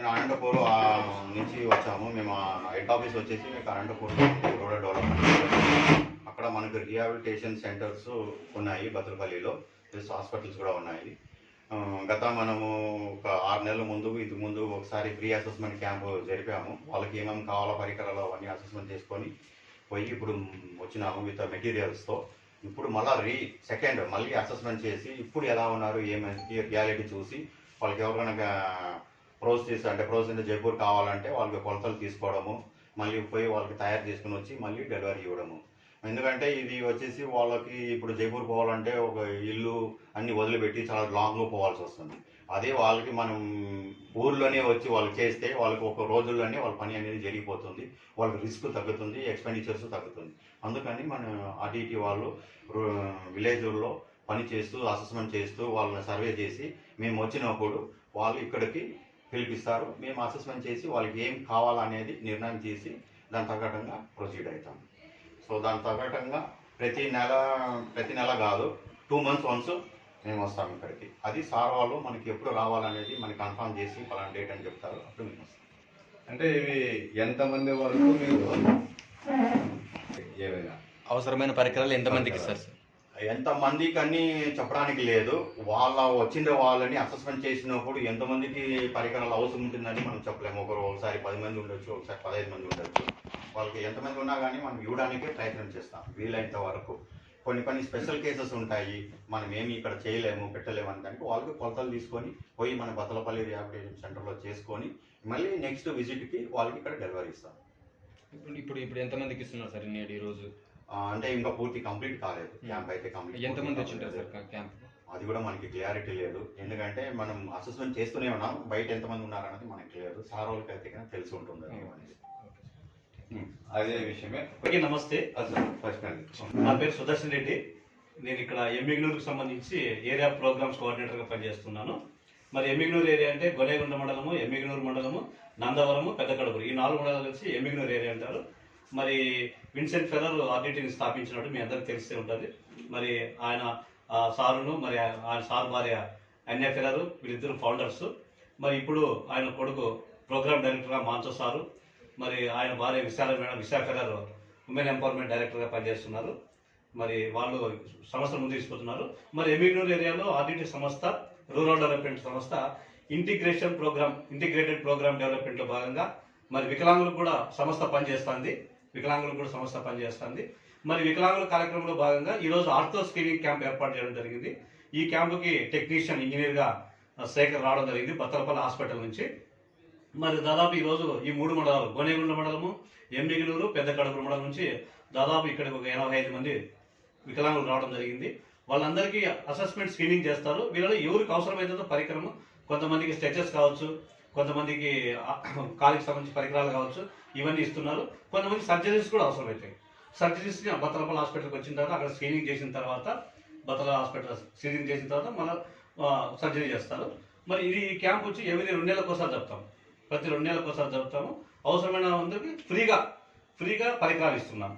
నేను అనంతపూర్ నుంచి వచ్చాము. మేము హెడ్ ఆఫీస్ వచ్చేసి అనంతపూర్ రూరల్ డెవలప్మెంట్. అక్కడ మనకు రిహాబిలిటేషన్ సెంటర్స్ ఉన్నాయి బతులపల్లిలో, ప్లస్ హాస్పిటల్స్ కూడా ఉన్నాయి. మనము ఒక 6 నెలల ముందు ఒకసారి ఫ్రీ అసెస్మెంట్ క్యాంపు జరిపాము. వాళ్ళకి ఏమేమి కావాలో పరికరాలు అవన్నీ అసెస్మెంట్ చేసుకొని పోయి ఇప్పుడు వచ్చినాము విత్ మెటీరియల్స్తో. ఇప్పుడు మళ్ళీ అసెస్మెంట్ చేసి ఇప్పుడు ఎలా ఉన్నారు ఏమైంది రియాలిటీ చూసి వాళ్ళకి ఎవరికైనా ప్రోసెస్ జైపూర్ కావాలంటే వాళ్ళకి కొలతలు తీసుకోవడము, మళ్ళీ పోయి వాళ్ళకి తయారు చేసుకుని వచ్చి మళ్ళీ డెలివరీ ఇవ్వడము. ఎందుకంటే ఇది వచ్చేసి వాళ్ళకి ఇప్పుడు జైపూర్ పోవాలంటే ఒక ఇల్లు అన్ని వదిలిపెట్టి చాలా లాంగ్లో పోవాల్సి వస్తుంది. అదే వాళ్ళకి మనం ఊర్లోనే వచ్చి వాళ్ళు చేస్తే వాళ్ళకి ఒక రోజుల్లోనే వాళ్ళ పని అనేది జరిగిపోతుంది, వాళ్ళకి రిస్క్ తగ్గుతుంది, ఎక్స్పెండిచర్స్ తగ్గుతుంది. అందుకని మన ఆర్టీటీ వాళ్ళు విలేజ్లో పని చేస్తూ అసెస్మెంట్ చేస్తూ వాళ్ళని సర్వే చేసి మేము వచ్చినప్పుడు వాళ్ళు ఇక్కడికి పిలిపిస్తారు. మేము అసెస్మెంట్ చేసి వాళ్ళకి ఏం కావాలనేది నిర్ణయం తీసి దాని తగ్గటంగా ప్రొసీడ్ అవుతాం. సో దాని తగ్గటంగా ప్రతి నెల కాదు 2 months వన్స్ మేము వస్తాం ఇక్కడికి. అది సార్ వాళ్ళు మనకి ఎప్పుడు రావాలనేది మనకి కన్ఫర్మ్ చేసి పలానా డేట్ అని చెప్తారు, అప్పుడు మేము వస్తాం. అంటే ఇవి ఎంతమంది వరకు మీరు ఏమైనా అవసరమైన పరికరాలు ఎంతమందికి ఇస్తారు సార్? ఎంతమందికి అని చెప్పడానికి లేదు. వాళ్ళని అసెస్మెంట్ చేసినప్పుడు ఎంతమందికి పరికరాలు అవసరం ఉంటుందని మనం చెప్పలేము. ఒకసారి 10 మంది ఉండొచ్చు, ఒకసారి 15 మంది ఉండొచ్చు. వాళ్ళకి ఎంతమంది ఉన్నా కానీ మనం ఇవ్వడానికే ప్రయత్నం చేస్తాం వీలైనంత వరకు. కొన్ని స్పెషల్ కేసెస్ ఉంటాయి, మనం ఏమి ఇక్కడ చేయలేము పెట్టలేము అని దానికి వాళ్ళకి కొలతలు తీసుకొని పోయి మన బతలపల్లి రిహాబిలిటేషన్ సెంటర్లో చేసుకొని మళ్ళీ నెక్స్ట్ విజిట్కి వాళ్ళకి ఇక్కడ డెలివరీ ఇస్తాం. ఇప్పుడు ఎంతమందికి ఇస్తున్నారు సార్ ఈ రోజు? అంటే ఇంకా పూర్తి కంప్లీట్ కాలేదు. క్యాంప్ అయితే కంప్లీట్. ఎంతమంది వచ్చింటారు సార్ క్యాంప్? అది కూడా మనకి క్లియారిటీ లేదు, ఎందుకంటే మనం అసెస్మెంట్ చేస్తూనే ఉన్నాం. బయట ఎంతమంది ఉన్నారనేది మనకి క్లియర్. సార్ వాళ్ళకి అయితే తెలిసి ఉంటుంది అనేది. అదే విషయమే. ఓకే, నమస్తే. ఫస్ట్ నా పేరు సుదర్శన్ రెడ్డి. నేను ఇక్కడ ఎమ్మిగ్నూరుకు సంబంధించి ఏరియా ప్రోగ్రామ్స్ కోఆర్డినేటర్గా పనిచేస్తున్నాను. మరి ఎమ్మిగ్నూరు ఏరియా అంటే గొనేగుంట మండలము, ఎమ్మిగ్నూరు మండలము, నందవరము, పెద్దకడుగురు, ఈ 4 మండలాలు కలిసి ఎమ్మిగ్నూరు ఏరియా అంటారు. మరి విన్సెంట్ ఫెర్రర్ ఆర్టీటీని స్థాపించినట్టు మీ అందరికీ తెలిసే ఉంటుంది. మరి ఆయన సారును, మరి ఆయన సార్ భార్య అన్య ఫెర్రర్, వీళ్ళిద్దరు ఫౌండర్స్. మరి ఇప్పుడు ఆయన కొడుకు ప్రోగ్రామ్ డైరెక్టర్గా మాంచో సారు, మరి ఆయన భార్య విశా ఫెర్రర్ ఉమెన్ ఎంపవర్మెంట్ డైరెక్టర్గా పనిచేస్తున్నారు. మరి వాళ్ళు సంస్థ ముందు తీసుకుతున్నారు. మరి ఎమ్మిగ్నూరు ఏరియాలో ఆర్టీటీ సంస్థ, రూరల్ డెవలప్మెంట్ సంస్థ ఇంటిగ్రేటెడ్ ప్రోగ్రామ్ డెవలప్మెంట్లో భాగంగా మరి వికలాంగులకు కూడా సంస్థ పనిచేస్తుంది. మరి వికలాంగుల కార్యక్రమంలో భాగంగా ఈరోజు ఆర్థో స్క్రీనింగ్ క్యాంప్ ఏర్పాటు చేయడం జరిగింది. ఈ క్యాంపుకి టెక్నీషియన్ ఇంజనీర్గా శేఖర్ రావడం జరిగింది బత్తలపల్లి హాస్పిటల్ నుంచి. మరి దాదాపు ఈరోజు ఈ 3 మండలాలు, గొనేగుండ మండలము, ఎమ్మిగ్నూరు, పెద్దకడుగురు మండలం నుంచి దాదాపు ఇక్కడికి ఒక 85 మంది వికలాంగులు రావడం జరిగింది. వాళ్ళందరికీ అసెస్మెంట్ స్క్రీనింగ్ చేస్తారు. వీళ్ళలో ఎవరికి అవసరమైతుందో పరికరము, కొంతమందికి స్ట్రెచెస్ కావచ్చు, కొంతమందికి కాలికి సంబంధించి పరికరాలు కావచ్చు, ఇవన్నీ ఇస్తున్నారు. కొంతమంది సర్జరీస్ కూడా అవసరమవుతాయి. సర్జరీస్ని బత్తలపల్లి హాస్పిటల్కి వచ్చిన తర్వాత అక్కడ స్క్రీనింగ్ చేసిన తర్వాత మళ్ళీ సర్జరీ చేస్తారు. మరి ఇది క్యాంప్ వచ్చి ఎవరి 2 నెలలకు ఒకసారి జరుపుతాం. ప్రతి 2 నెలలకు ఒకసారి జరుపుతాము. అవసరమైన అందరికి ఫ్రీగా పరికరాలు ఇస్తున్నాం.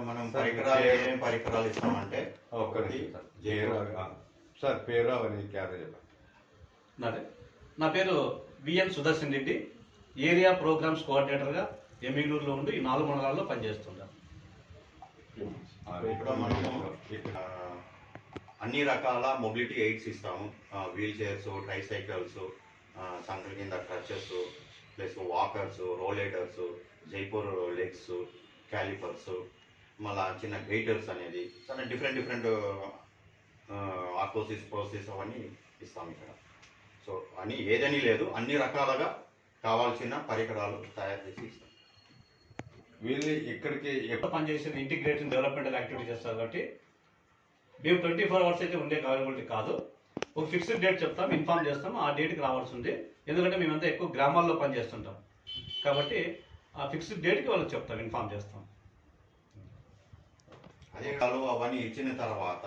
మనం ఏం పరికరాలు ఇస్తామంటే ఒకటి సార్ పేరు అవన్నీ క్యారీ చెప్పండి. నా పేరు V N Sudarshan Reddy. Area programs కోఆర్డినేటర్గా ఎమ్మిగ్నూరులో ఉండి ఈ 4 మండలాల్లో పనిచేస్తున్నాను. ఇక్కడ మనము అన్ని రకాల మొబిలిటీ ఎయిడ్స్ ఇస్తాము. వీల్ చైర్స్, ట్రైసైకిల్స్, సంకల కింద crutches, plus walkers, rollators, Jaipur legs, calipers, మళ్ళీ చిన్న గైటర్స్ అనేది చాలా డిఫరెంట్ ప్రోసెస్ అవన్నీ ఇస్తాము ఇక్కడ. సో అని ఏదని లేదు, అన్ని రకాలుగా కావాల్సిన పరికరాలు తయారు చేసి ఇస్తాం. వీళ్ళు ఇక్కడికి ఎప్పుడు పనిచేసిన ఇంటిగ్రేషన్ డెవలప్మెంటల్ యాక్టివిటీ చేస్తారు కాబట్టి మేము 24 hours అయితే ఉండే అవైలబిలిటీ కాదు. ఒక ఫిక్స్డ్ డేట్ చెప్తాం, ఇన్ఫార్మ్ చేస్తాం, ఆ డేట్కి రావాల్సి ఉంది. ఎందుకంటే మేమంతా ఎక్కువ గ్రామాల్లో పనిచేస్తుంటాం కాబట్టి ఆ ఫిక్స్డ్ డేట్కి వాళ్ళకి చెప్తాం, ఇన్ఫార్మ్ చేస్తాం. అదే కాదు అవన్నీ ఇచ్చిన తర్వాత